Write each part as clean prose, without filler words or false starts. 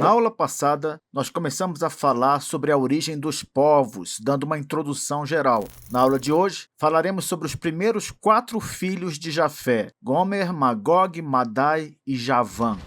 Na aula passada, nós começamos a falar sobre a origem dos povos, dando uma introdução geral. Na aula de hoje, falaremos sobre os primeiros 4 filhos de Jafé: Gomer, Magog, Madai e Javã.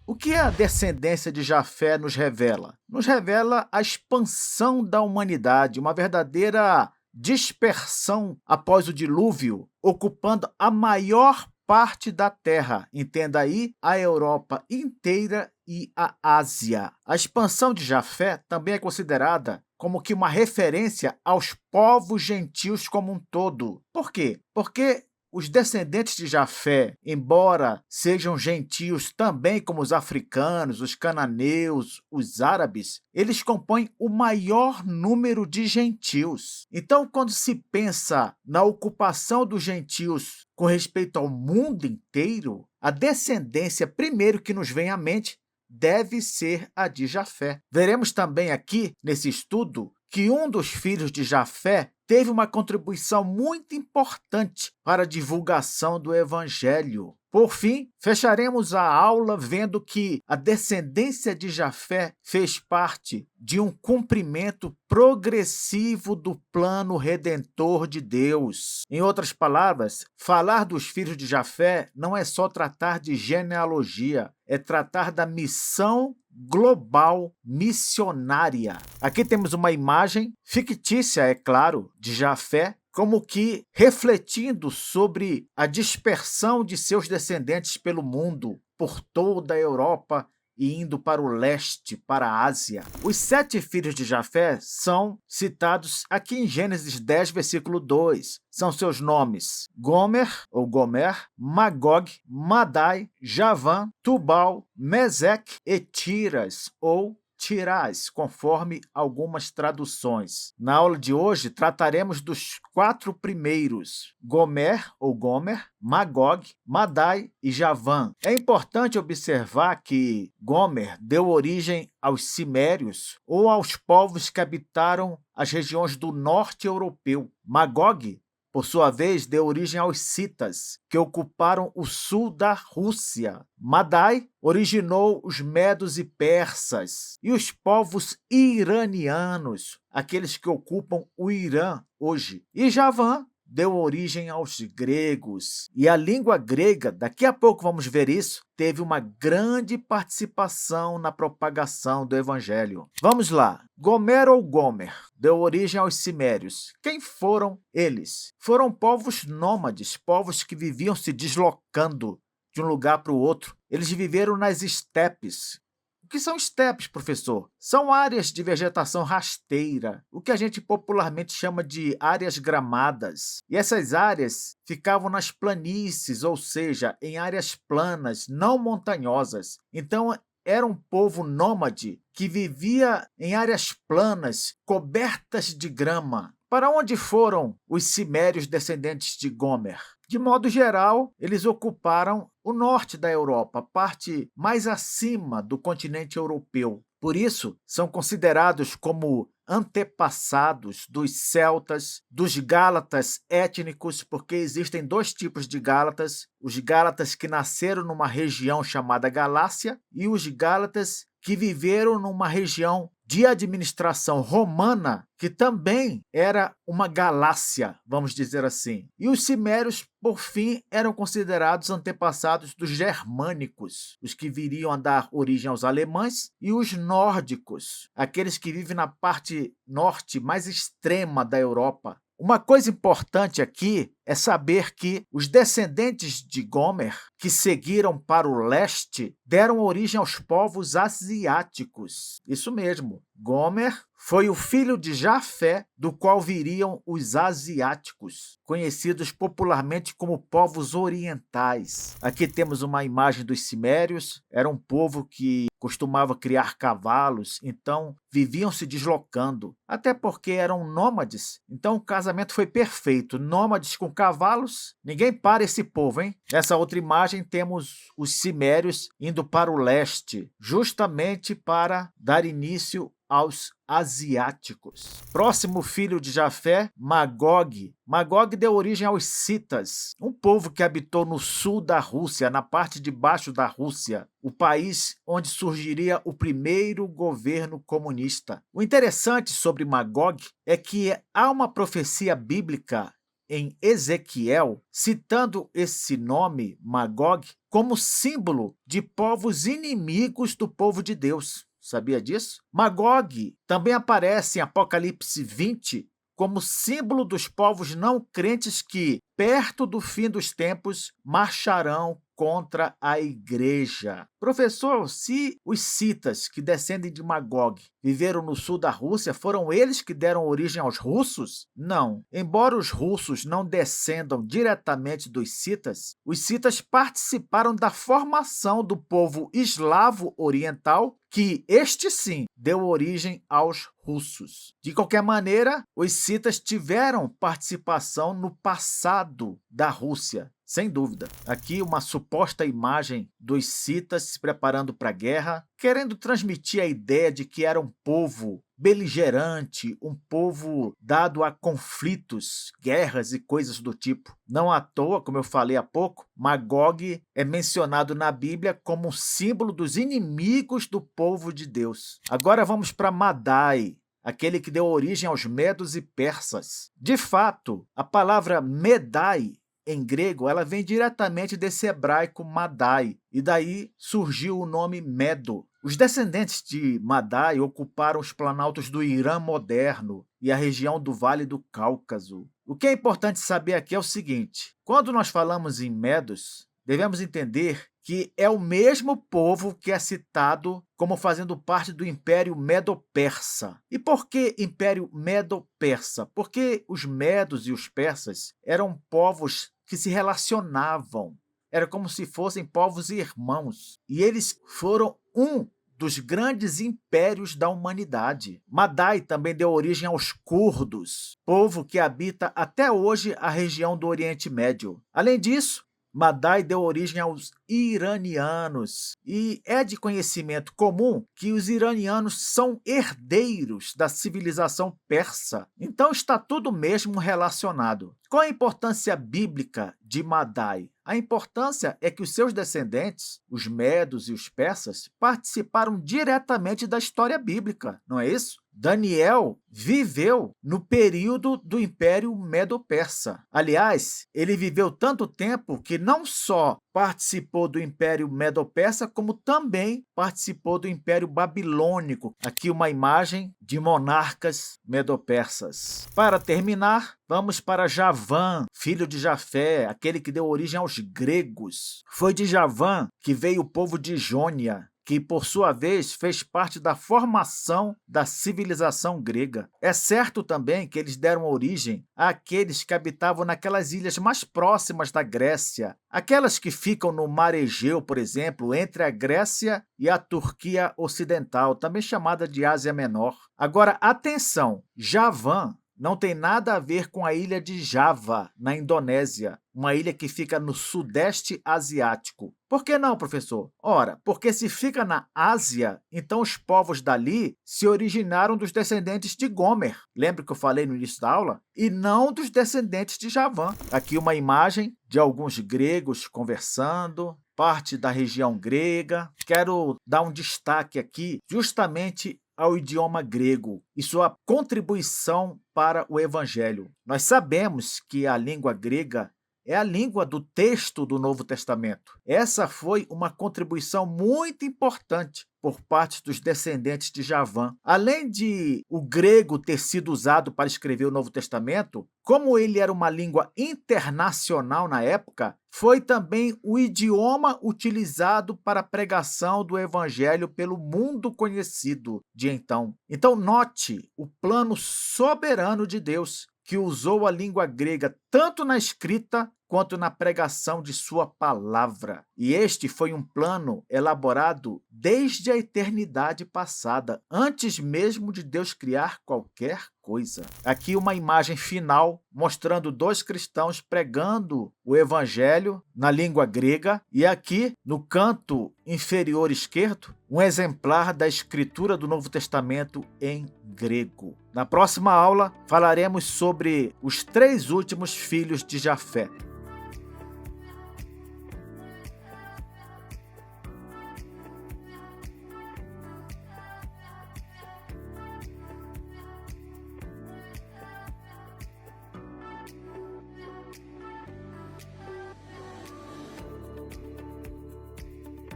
O que a descendência de Jafé nos revela? Nos revela a expansão da humanidade, uma verdadeira dispersão após o dilúvio, ocupando a maior parte da Terra. Entenda aí, a Europa inteira e a Ásia. A expansão de Jafé também é considerada como que uma referência aos povos gentios como um todo. Por quê? Porque os descendentes de Jafé, embora sejam gentios também como os africanos, os cananeus, os árabes, eles compõem o maior número de gentios. Então, quando se pensa na ocupação dos gentios com respeito ao mundo inteiro, a descendência primeiro que nos vem à mente deve ser a de Jafé. Veremos também aqui, nesse estudo, que um dos filhos de Jafé teve uma contribuição muito importante para a divulgação do Evangelho. Por fim, fecharemos a aula vendo que a descendência de Jafé fez parte de um cumprimento progressivo do plano redentor de Deus. Em outras palavras, falar dos filhos de Jafé não é só tratar de genealogia, é tratar da missão global missionária. Aqui temos uma imagem fictícia, é claro, de Jafé, como que refletindo sobre a dispersão de seus descendentes pelo mundo, por toda a Europa e indo para o leste, para a Ásia. Os 7 filhos de Jafé são citados aqui em Gênesis 10, versículo 2. São seus nomes: Gomer, ou Gomer, Magog, Madai, Javã, Tubal, Meseque e Tiras, ou Tirás, conforme algumas traduções. Na aula de hoje, trataremos dos 4 primeiros: Gomer, ou Gomer, Magog, Madai e Javã. É importante observar que Gomer deu origem aos Cimérios, ou aos povos que habitaram as regiões do norte europeu. Magog, por sua vez, deu origem aos citas, que ocuparam o sul da Rússia. Madai originou os medos e persas e os povos iranianos, aqueles que ocupam o Irã hoje. E Javã deu origem aos gregos. E a língua grega, daqui a pouco vamos ver isso, teve uma grande participação na propagação do evangelho. Vamos lá. Gomer ou Gomer deu origem aos Cimérios. Quem foram eles? Foram povos nômades, povos que viviam se deslocando de um lugar para o outro. Eles viveram nas estepes. O que são estepes, professor? São áreas de vegetação rasteira, o que a gente popularmente chama de áreas gramadas. E essas áreas ficavam nas planícies, ou seja, em áreas planas, não montanhosas. Então, era um povo nômade que vivia em áreas planas, cobertas de grama. Para onde foram os cimérios descendentes de Gomer? De modo geral, eles ocuparam o norte da Europa, a parte mais acima do continente europeu. Por isso, são considerados como antepassados dos celtas, dos gálatas étnicos, porque existem 2 tipos de gálatas: os gálatas que nasceram numa região chamada Galácia e os gálatas que viveram numa região de administração romana, que também era uma galácia, vamos dizer assim. E os cimérios, por fim, eram considerados antepassados dos germânicos, os que viriam a dar origem aos alemães, e os nórdicos, aqueles que vivem na parte norte mais extrema da Europa. Uma coisa importante aqui é saber que os descendentes de Gomer, que seguiram para o leste, deram origem aos povos asiáticos. Isso mesmo, Gomer foi o filho de Jafé, do qual viriam os asiáticos, conhecidos popularmente como povos orientais. Aqui temos uma imagem dos cimérios. Era um povo que costumava criar cavalos, então viviam se deslocando, até porque eram nômades. Então o casamento foi perfeito, nômades com cavalos. Ninguém para esse povo, hein? Nessa outra imagem temos os cimérios indo para o leste, justamente para dar início aos asiáticos. Próximo filho de Jafé, Magog. Magog deu origem aos citas, um povo que habitou no sul da Rússia, na parte de baixo da Rússia, o país onde surgiria o primeiro governo comunista. O interessante sobre Magog é que há uma profecia bíblica em Ezequiel, citando esse nome, Magog, como símbolo de povos inimigos do povo de Deus. Sabia disso? Magog também aparece em Apocalipse 20 como símbolo dos povos não crentes que, perto do fim dos tempos, marcharão contra a igreja. Professor, se os citas que descendem de Magog viveram no sul da Rússia, foram eles que deram origem aos russos? Não. Embora os russos não descendam diretamente dos citas, os citas participaram da formação do povo eslavo oriental, que este sim deu origem aos russos. De qualquer maneira, os citas tiveram participação no passado da Rússia, sem dúvida. Aqui uma suposta imagem dos citas se preparando para a guerra, querendo transmitir a ideia de que era um povo beligerante, um povo dado a conflitos, guerras e coisas do tipo. Não à toa, como eu falei há pouco, Magog é mencionado na Bíblia como um símbolo dos inimigos do povo de Deus. Agora vamos para Madai, aquele que deu origem aos medos e persas. De fato, a palavra Medai em grego, ela vem diretamente desse hebraico Madai, e daí surgiu o nome Medo. Os descendentes de Madai ocuparam os planaltos do Irã moderno e a região do Vale do Cáucaso. O que é importante saber aqui é o seguinte: quando nós falamos em Medos, devemos entender que é o mesmo povo que é citado como fazendo parte do Império Medo-Persa. E por que Império Medo-Persa? Porque os medos e os persas eram povos que se relacionavam. Era como se fossem povos irmãos. E eles foram um dos grandes impérios da humanidade. Madai também deu origem aos curdos, povo que habita até hoje a região do Oriente Médio. Além disso, Madai deu origem aos iranianos, e é de conhecimento comum que os iranianos são herdeiros da civilização persa. Então está tudo mesmo relacionado. Qual a importância bíblica de Madai? A importância é que os seus descendentes, os medos e os persas, participaram diretamente da história bíblica, não é isso? Daniel viveu no período do Império Medo-Persa. Aliás, ele viveu tanto tempo que não só participou do Império Medo-Persa, como também participou do Império Babilônico. Aqui uma imagem de monarcas medo-persas. Para terminar, vamos para Javã, filho de Jafé, aquele que deu origem aos gregos. Foi de Javã que veio o povo de Jônia, que, por sua vez, fez parte da formação da civilização grega. É certo também que eles deram origem àqueles que habitavam naquelas ilhas mais próximas da Grécia, aquelas que ficam no Mar Egeu, por exemplo, entre a Grécia e a Turquia Ocidental, também chamada de Ásia Menor. Agora, atenção, Javã não tem nada a ver com a ilha de Java, na Indonésia, uma ilha que fica no Sudeste Asiático. Por que não, professor? Ora, porque se fica na Ásia, então os povos dali se originaram dos descendentes de Gomer. Lembra que eu falei no início da aula? E não dos descendentes de Javã. Aqui uma imagem de alguns gregos conversando, parte da região grega. Quero dar um destaque aqui justamente ao idioma grego e sua contribuição para o Evangelho. Nós sabemos que a língua grega é a língua do texto do Novo Testamento. Essa foi uma contribuição muito importante por parte dos descendentes de Javã. Além de o grego ter sido usado para escrever o Novo Testamento, como ele era uma língua internacional na época, foi também o idioma utilizado para a pregação do Evangelho pelo mundo conhecido de então. Então, note o plano soberano de Deus, que usou a língua grega tanto na escrita quanto na pregação de sua palavra. E este foi um plano elaborado desde a eternidade passada, antes mesmo de Deus criar qualquer coisa. Aqui uma imagem final mostrando dois cristãos pregando o evangelho na língua grega e aqui, no canto inferior esquerdo, um exemplar da escritura do Novo Testamento em grego. Na próxima aula, falaremos sobre os 3 últimos filhos de Jafé.